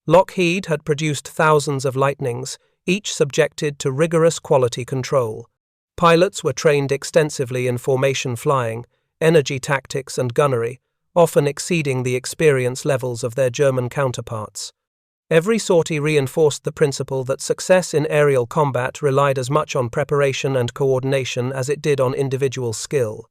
Lockheed had produced thousands of Lightnings, each subjected to rigorous quality control. Pilots were trained extensively in formation flying, energy tactics, and gunnery, often exceeding the experience levels of their German counterparts. Every sortie reinforced the principle that success in aerial combat relied as much on preparation and coordination as it did on individual skill.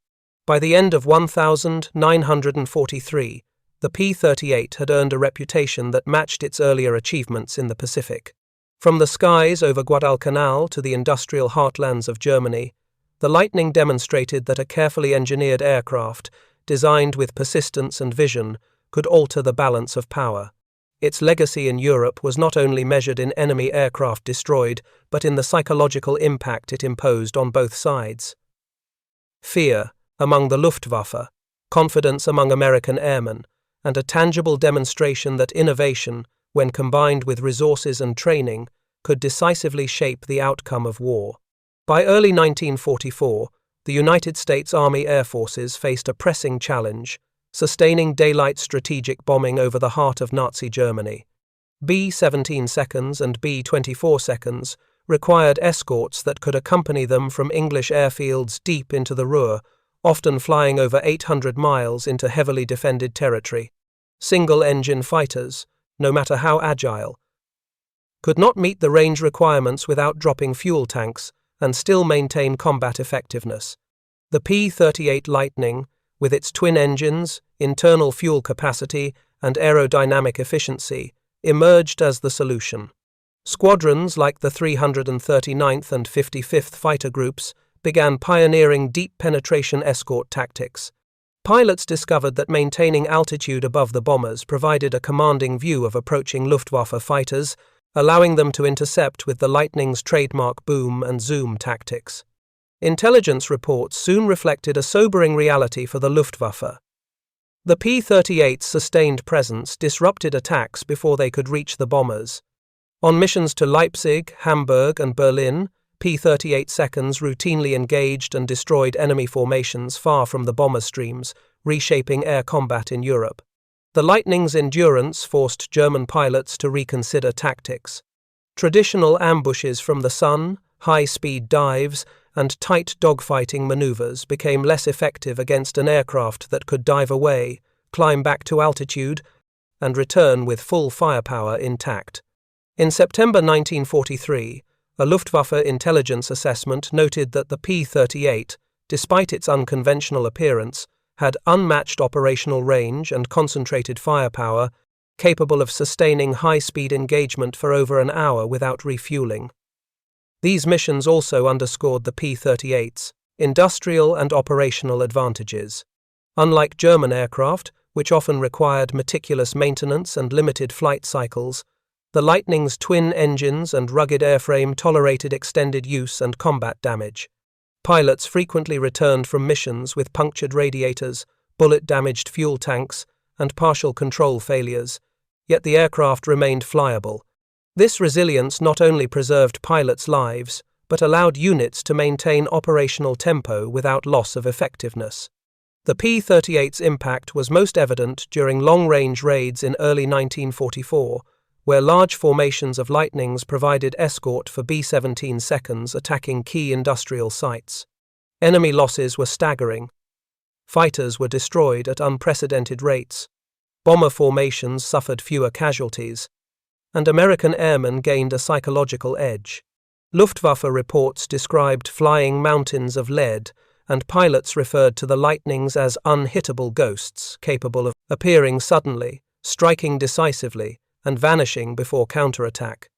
By the end of 1943, the P-38 had earned a reputation that matched its earlier achievements in the Pacific. From the skies over Guadalcanal to the industrial heartlands of Germany, the Lightning demonstrated that a carefully engineered aircraft, designed with persistence and vision, could alter the balance of power. Its legacy in Europe was not only measured in enemy aircraft destroyed, but in the psychological impact it imposed on both sides. Fear among the Luftwaffe, confidence among American airmen, and a tangible demonstration that innovation, when combined with resources and training, could decisively shape the outcome of war. By early 1944, the United States Army Air Forces faced a pressing challenge, sustaining daylight strategic bombing over the heart of Nazi Germany. B-17 seconds and B-24 seconds required escorts that could accompany them from English airfields deep into the Ruhr, often flying over 800 miles into heavily defended territory. Single-engine fighters, no matter how agile, could not meet the range requirements without dropping fuel tanks and still maintain combat effectiveness. The P-38 Lightning, with its twin engines, internal fuel capacity, and aerodynamic efficiency, emerged as the solution. Squadrons like the 339th and 55th Fighter Groups began pioneering deep penetration escort tactics. Pilots discovered that maintaining altitude above the bombers provided a commanding view of approaching Luftwaffe fighters, allowing them to intercept with the Lightning's trademark boom and zoom tactics. Intelligence reports soon reflected a sobering reality for the Luftwaffe. The P-38's sustained presence disrupted attacks before they could reach the bombers. On missions to Leipzig, Hamburg, and Berlin, P-38 seconds routinely engaged and destroyed enemy formations far from the bomber streams, reshaping air combat in Europe. The Lightning's endurance forced German pilots to reconsider tactics. Traditional ambushes from the sun, high-speed dives, and tight dogfighting maneuvers became less effective against an aircraft that could dive away, climb back to altitude, and return with full firepower intact. In September 1943, a Luftwaffe intelligence assessment noted that the P-38, despite its unconventional appearance, had unmatched operational range and concentrated firepower, capable of sustaining high-speed engagement for over an hour without refueling. These missions also underscored the P-38's industrial and operational advantages. Unlike German aircraft, which often required meticulous maintenance and limited flight cycles, the Lightning's twin engines and rugged airframe tolerated extended use and combat damage. Pilots frequently returned from missions with punctured radiators, bullet-damaged fuel tanks, and partial control failures, yet the aircraft remained flyable. This resilience not only preserved pilots' lives, but allowed units to maintain operational tempo without loss of effectiveness. The P-38's impact was most evident during long-range raids in early 1944, where large formations of Lightnings provided escort for B-17 seconds attacking key industrial sites. Enemy losses were staggering. Fighters were destroyed at unprecedented rates. Bomber formations suffered fewer casualties, and American airmen gained a psychological edge. Luftwaffe reports described flying mountains of lead, and pilots referred to the Lightnings as unhittable ghosts capable of appearing suddenly, striking decisively, and vanishing before counterattack.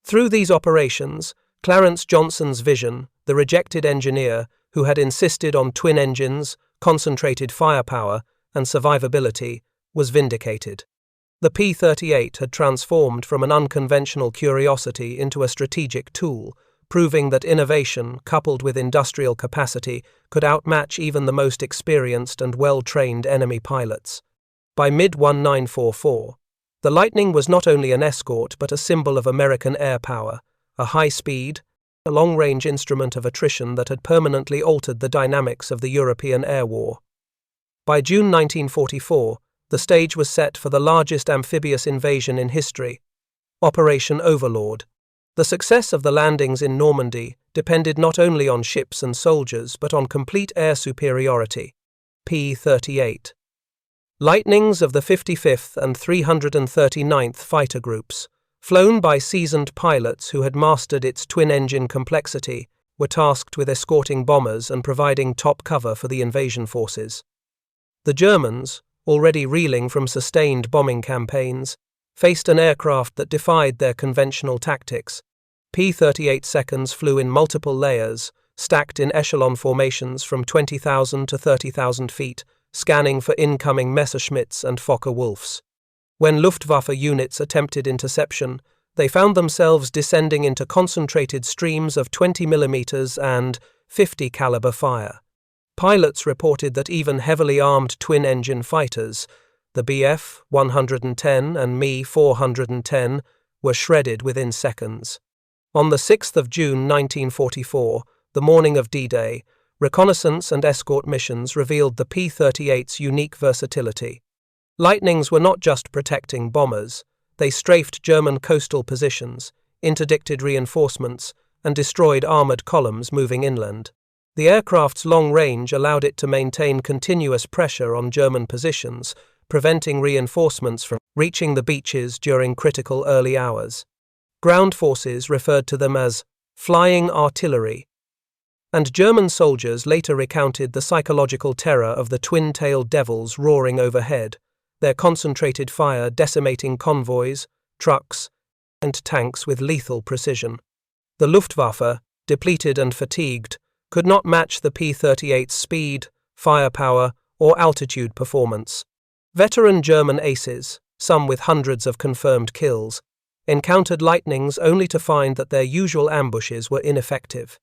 Through these operations, Clarence Johnson's vision, the rejected engineer who had insisted on twin engines, concentrated firepower, and survivability, was vindicated. The P-38 had transformed from an unconventional curiosity into a strategic tool, proving that innovation, coupled with industrial capacity, could outmatch even the most experienced and well-trained enemy pilots. By mid-1944, the Lightning was not only an escort but a symbol of American air power, a high-speed, a long-range instrument of attrition that had permanently altered the dynamics of the European air war. By June 1944, the stage was set for the largest amphibious invasion in history, Operation Overlord. The success of the landings in Normandy depended not only on ships and soldiers but on complete air superiority. P-38. Lightnings of the 55th and 339th Fighter Groups, flown by seasoned pilots who had mastered its twin-engine complexity, were tasked with escorting bombers and providing top cover for the invasion forces. The Germans, already reeling from sustained bombing campaigns, faced an aircraft that defied their conventional tactics. P-38 seconds flew in multiple layers, stacked in echelon formations from 20,000 to 30,000 feet, scanning for incoming Messerschmitts and Fokker-Wulfs. When Luftwaffe units attempted interception, they found themselves descending into concentrated streams of 20mm and 50 caliber fire. Pilots reported that even heavily armed twin-engine fighters, the Bf-110 and Me-410, were shredded within seconds. On the 6th of June 1944, the morning of D-Day, reconnaissance and escort missions revealed the P-38's unique versatility. Lightnings were not just protecting bombers, they strafed German coastal positions, interdicted reinforcements, and destroyed armored columns moving inland. The aircraft's long range allowed it to maintain continuous pressure on German positions, preventing reinforcements from reaching the beaches during critical early hours. Ground forces referred to them as flying artillery, and German soldiers later recounted the psychological terror of the twin-tailed devils roaring overhead, their concentrated fire decimating convoys, trucks, and tanks with lethal precision. The Luftwaffe, depleted and fatigued, could not match the P-38's speed, firepower, or altitude performance. Veteran German aces, some with hundreds of confirmed kills, encountered Lightnings only to find that their usual ambushes were ineffective.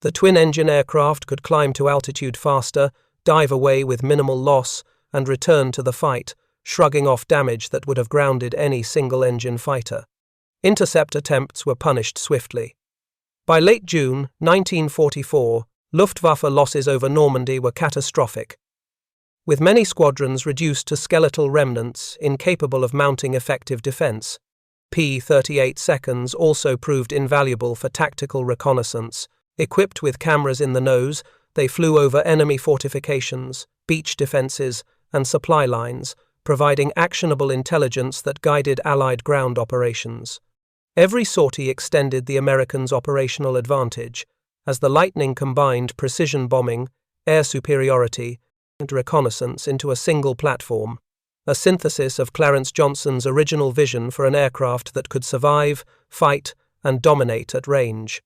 The twin-engine aircraft could climb to altitude faster, dive away with minimal loss, and return to the fight, shrugging off damage that would have grounded any single-engine fighter. Intercept attempts were punished swiftly. By late June 1944, Luftwaffe losses over Normandy were catastrophic, with many squadrons reduced to skeletal remnants incapable of mounting effective defense. P-38 seconds also proved invaluable for tactical reconnaissance. Equipped with cameras in the nose, they flew over enemy fortifications, beach defenses, and supply lines, providing actionable intelligence that guided Allied ground operations. Every sortie extended the Americans' operational advantage, as the Lightning combined precision bombing, air superiority, and reconnaissance into a single platform, a synthesis of Clarence Johnson's original vision for an aircraft that could survive, fight, and dominate at range.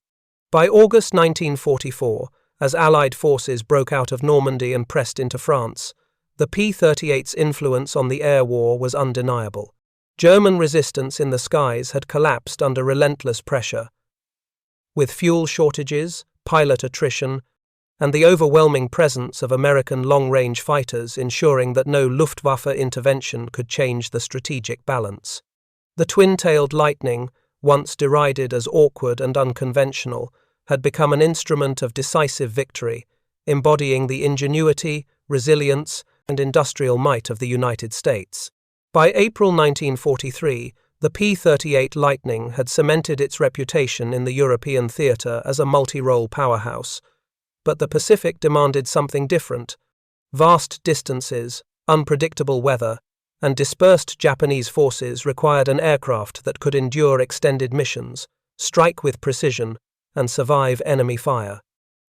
By August 1944, as Allied forces broke out of Normandy and pressed into France, The P-38's influence on the air war was undeniable. German resistance in the skies had collapsed under relentless pressure. With fuel shortages, pilot attrition, and the overwhelming presence of American long-range fighters ensuring that no Luftwaffe intervention could change the strategic balance. The twin-tailed Lightning, once derided as awkward and unconventional, had become an instrument of decisive victory, embodying the ingenuity, resilience, and industrial might of the United States. By April 1943, the P-38 Lightning had cemented its reputation in the European theater as a multi-role powerhouse. But the Pacific demanded something different. Vast distances, unpredictable weather, and dispersed Japanese forces required an aircraft that could endure extended missions, strike with precision, and survive enemy fire.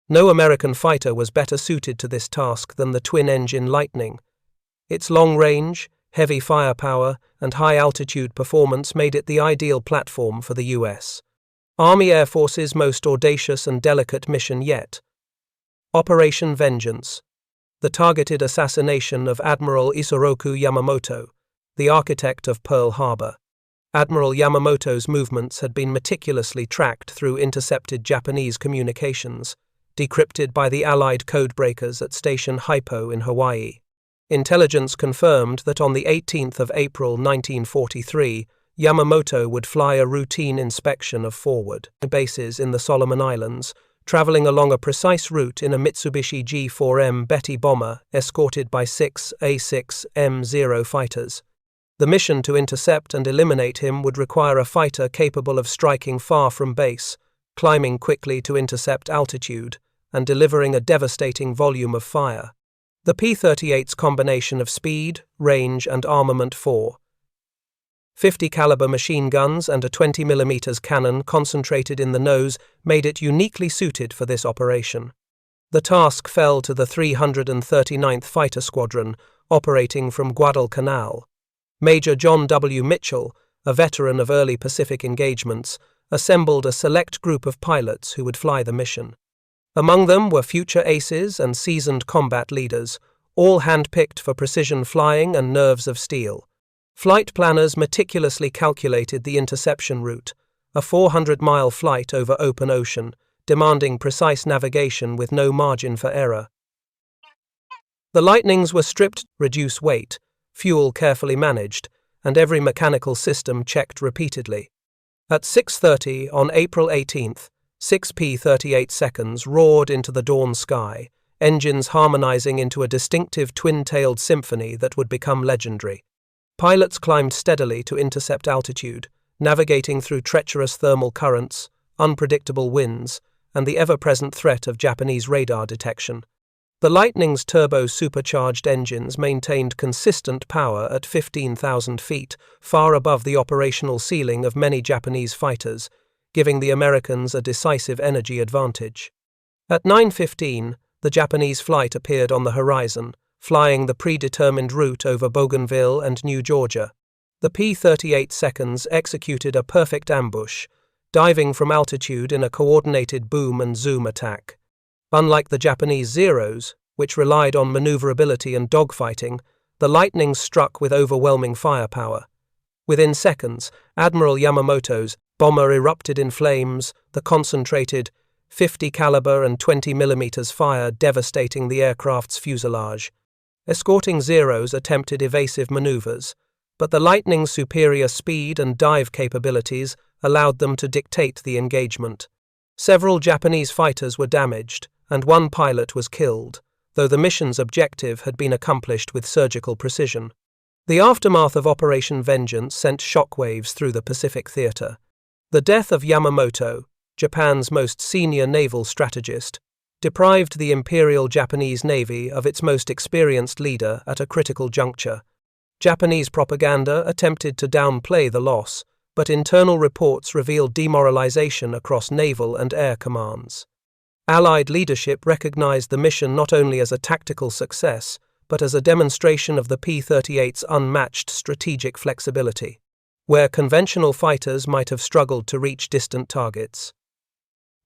No American fighter was better suited to this task than the twin-engine Lightning. Its long-range, heavy firepower, and high-altitude performance made it the ideal platform for the U.S. Army Air Force's most audacious and delicate mission yet. Operation Vengeance. The targeted assassination of Admiral Yamamoto, the architect of Pearl Harbor. Admiral Yamamoto's movements had been meticulously tracked through intercepted Japanese communications, decrypted by the Allied codebreakers at Station Hypo in Hawaii. Intelligence confirmed that on the 18th of April 1943, Yamamoto would fly a routine inspection of forward bases in the Solomon Islands, traveling along a precise route in a Mitsubishi G4M Betty bomber escorted by 6 A6M0 fighters. The mission to intercept and eliminate him would require a fighter capable of striking far from base, climbing quickly to intercept altitude, and delivering a devastating volume of fire. The P-38's combination of speed, range, and armament 50 caliber machine guns and a 20 mm cannon concentrated in the nose made it uniquely suited for this operation. The task fell to the 339th Fighter Squadron, operating from Guadalcanal. Major John W. Mitchell, a veteran of early Pacific engagements, assembled a select group of pilots who would fly the mission. Among them were future aces and seasoned combat leaders, all handpicked for precision flying and nerves of steel. Flight planners meticulously calculated the interception route, a 400-mile flight over open ocean, demanding precise navigation with no margin for error. The Lightnings were stripped to reduce weight, fuel carefully managed, and every mechanical system checked repeatedly. At 6:30 on April 18th, 6 P-38 seconds roared into the dawn sky, engines harmonizing into a distinctive twin-tailed symphony that would become legendary. Pilots climbed steadily to intercept altitude, navigating through treacherous thermal currents, unpredictable winds, and the ever-present threat of Japanese radar detection. The Lightning's turbo-supercharged engines maintained consistent power at 15,000 feet, far above the operational ceiling of many Japanese fighters, giving the Americans a decisive energy advantage. At 9:15, the Japanese flight appeared on the horizon, flying the predetermined route over Bougainville and New Georgia. The P-38 seconds executed a perfect ambush, diving from altitude in a coordinated boom and zoom attack. Unlike the Japanese Zeros, which relied on maneuverability and dogfighting, the Lightnings struck with overwhelming firepower. Within seconds, Admiral Yamamoto's bomber erupted in flames, the concentrated 50 caliber and 20 mm fire devastating the aircraft's fuselage. Escorting Zeros attempted evasive maneuvers, but the Lightning's superior speed and dive capabilities allowed them to dictate the engagement. Several Japanese fighters were damaged, and one pilot was killed, though the mission's objective had been accomplished with surgical precision. The aftermath of Operation Vengeance sent shockwaves through the Pacific theater. The death of Yamamoto, Japan's most senior naval strategist, deprived the Imperial Japanese Navy of its most experienced leader at a critical juncture. Japanese propaganda attempted to downplay the loss, but internal reports revealed demoralization across naval and air commands. Allied leadership recognized the mission not only as a tactical success, but as a demonstration of the P-38's unmatched strategic flexibility, where conventional fighters might have struggled to reach distant targets.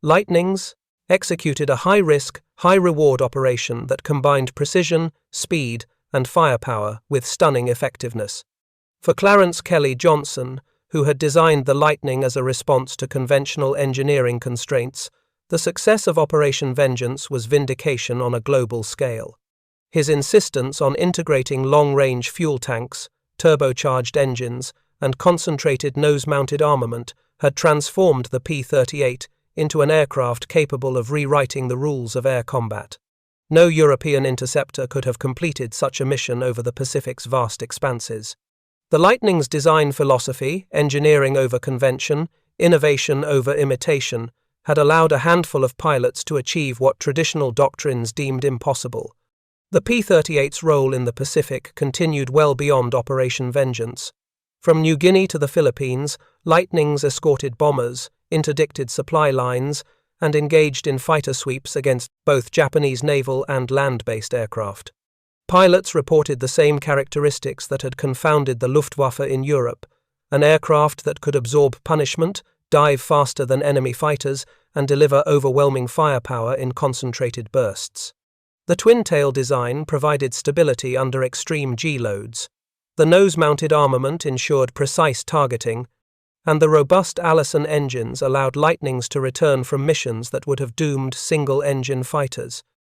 Lightnings executed a high-risk, high-reward operation that combined precision, speed, and firepower with stunning effectiveness. For Clarence Kelly Johnson, who had designed the Lightning as a response to conventional engineering constraints, the success of Operation Vengeance was vindication on a global scale. His insistence on integrating long-range fuel tanks, turbocharged engines, and concentrated nose-mounted armament had transformed the P-38 into an aircraft capable of rewriting the rules of air combat. No European interceptor could have completed such a mission over the Pacific's vast expanses. The Lightning's design philosophy, engineering over convention, innovation over imitation, had allowed a handful of pilots to achieve what traditional doctrines deemed impossible. The P-38's role in the Pacific continued well beyond Operation Vengeance. From New Guinea to the Philippines, Lightnings escorted bombers, interdicted supply lines, and engaged in fighter sweeps against both Japanese naval and land-based aircraft. Pilots reported the same characteristics that had confounded the Luftwaffe in Europe: an aircraft that could absorb punishment, dive faster than enemy fighters, and deliver overwhelming firepower in concentrated bursts. The twin-tail design provided stability under extreme G-loads. The nose-mounted armament ensured precise targeting, and the robust Allison engines allowed Lightnings to return from missions that would have doomed single-engine fighters.